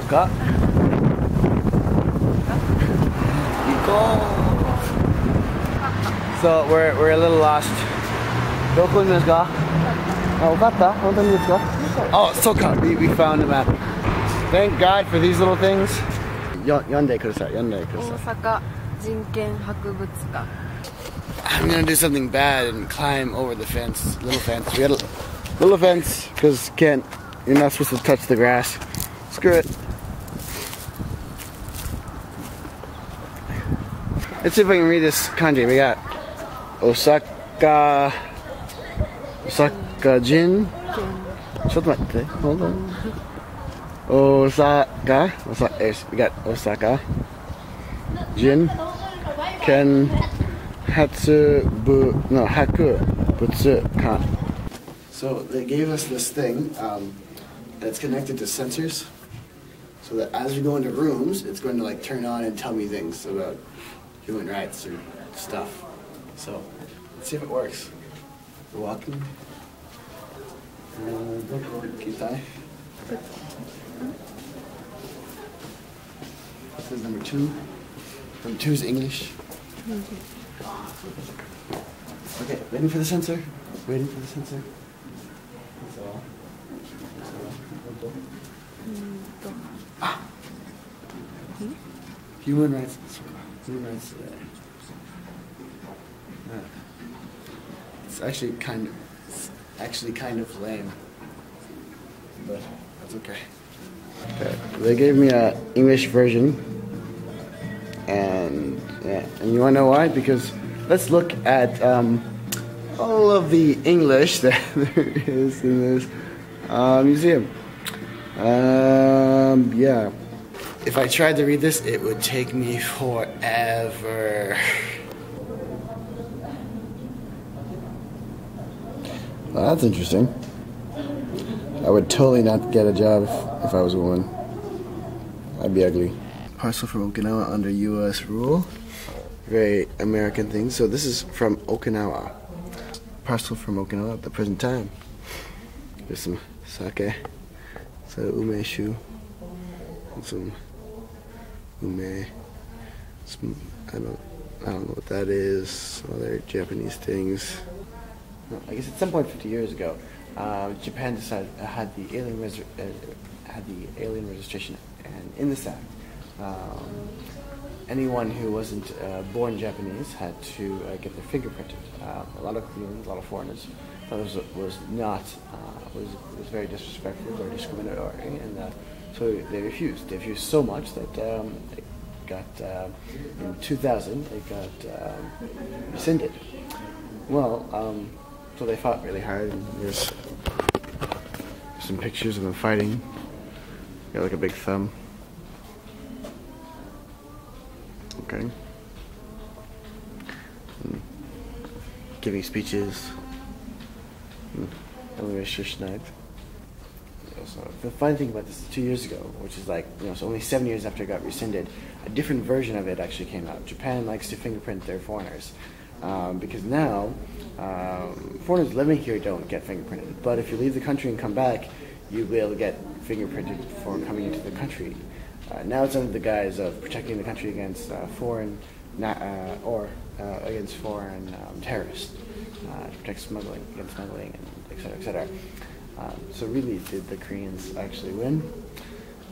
うか。行こう。So we're a little lost. どこにですか？あ、わかった？本当にですか？Oh, そうか。We found the map. Thank God for these little things. 読んでください。読んでください。大阪人権博物館。I'm gonna do something bad and climb over the fence. Little fence. We got a little fence because you're not supposed to touch the grass. Screw it. Let's see if I can read this kanji. We got Osaka Jin. Hold on. Osaka. We got Osaka Jin Ken Haku Butsu Kan. So they gave us this thing that's connected to sensors, so that as we go into rooms, it's going to like turn on and tell me things about human rights or stuff. So let's see if it works. We're walking. This is number 2. Number 2 is English. Okay, waiting for the sensor. Waiting for the sensor. That's all. Ah. Human rights. Human rights today. It's actually kind of lame, but that's okay. Okay, they gave me a English version, and yeah, and you wanna know why? Because let's look at all of the English that there is in this museum. Yeah. If I tried to read this, it would take me forever. Well, that's interesting. I would totally not get a job if I was a woman. I'd be ugly. Parcel from Okinawa under U.S. rule. Very American thing. So this is from Okinawa. Parcel from Okinawa at the present time. There's some sake, some umeshu, and some ume. Some, I don't know what that is. Some other Japanese things. No, I guess at some point 50 years ago, Japan decided had the alien registration, and in this act, anyone who wasn't born Japanese had to get their finger printed. A lot of Koreans, a lot of foreigners thought it was very disrespectful, very discriminatory, and so they refused. They refused so much that it got in 2000 it got rescinded. Well, so they fought really hard, and there's some pictures of them fighting. Got like a big thumb. Okay. And giving speeches. So the funny thing about this is 2 years ago, which is like, so only 7 years after it got rescinded, a different version of it actually came out. Japan likes to fingerprint their foreigners. Because now, foreigners living here don't get fingerprinted. But if you leave the country and come back, you will get fingerprinted for coming into the country. Now it's under the guise of protecting the country against foreign terrorists, to protect smuggling, against smuggling, and et cetera, et cetera. So really, did the Koreans actually win?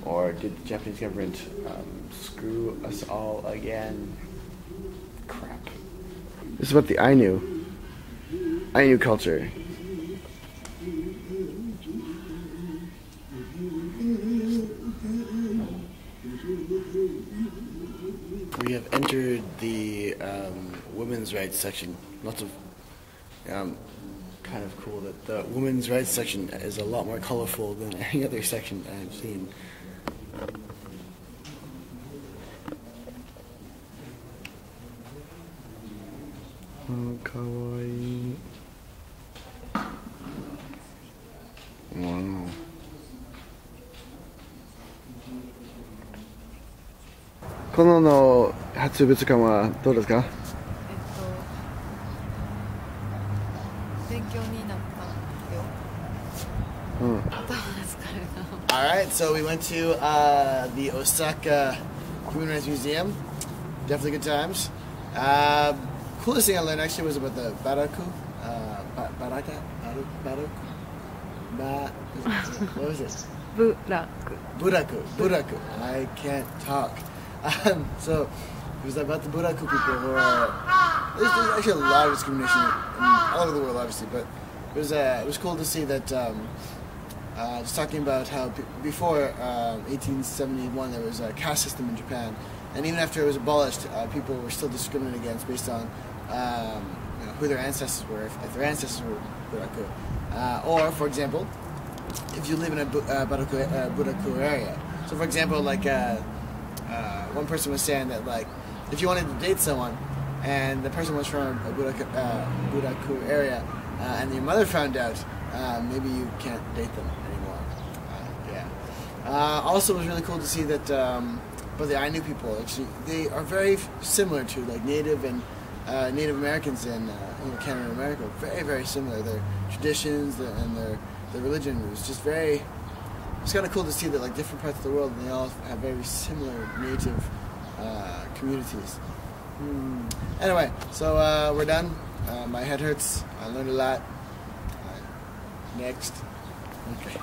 Or did the Japanese government screw us all again? Crap. This is about the Ainu culture. We have entered the women's rights section. Lots of kind of cool that the women's rights section is a lot more colorful than any other section I've seen. Oh, kawaii. Wow. この博物館はどうですか？勉強になったよ。Alright, so we went to the Osaka Human Rights Museum. Definitely good times. Coolest thing I learned actually was about the baraku. What was it? Buraku. I can't talk. So it was about the buraku people who are. There's actually a lot of discrimination all over the world, obviously, but it was cool to see that. Just talking about how before 1871 there was a caste system in Japan, and even after it was abolished, people were still discriminated against based on who their ancestors were, if their ancestors were buraku, or for example, if you live in a buraku area. So for example, like one person was saying that like if you wanted to date someone and the person was from a buraku area and your mother found out, maybe you can't date them anymore. Also, it was really cool to see that both the Ainu people actually they are very similar to like Native and Native Americans in Canada and America. Very, very similar. Their traditions and their religion was just very. It's kind of cool to see that like different parts of the world, and they all have very similar native communities. Anyway, so we're done. My head hurts. I learned a lot. Next. Okay.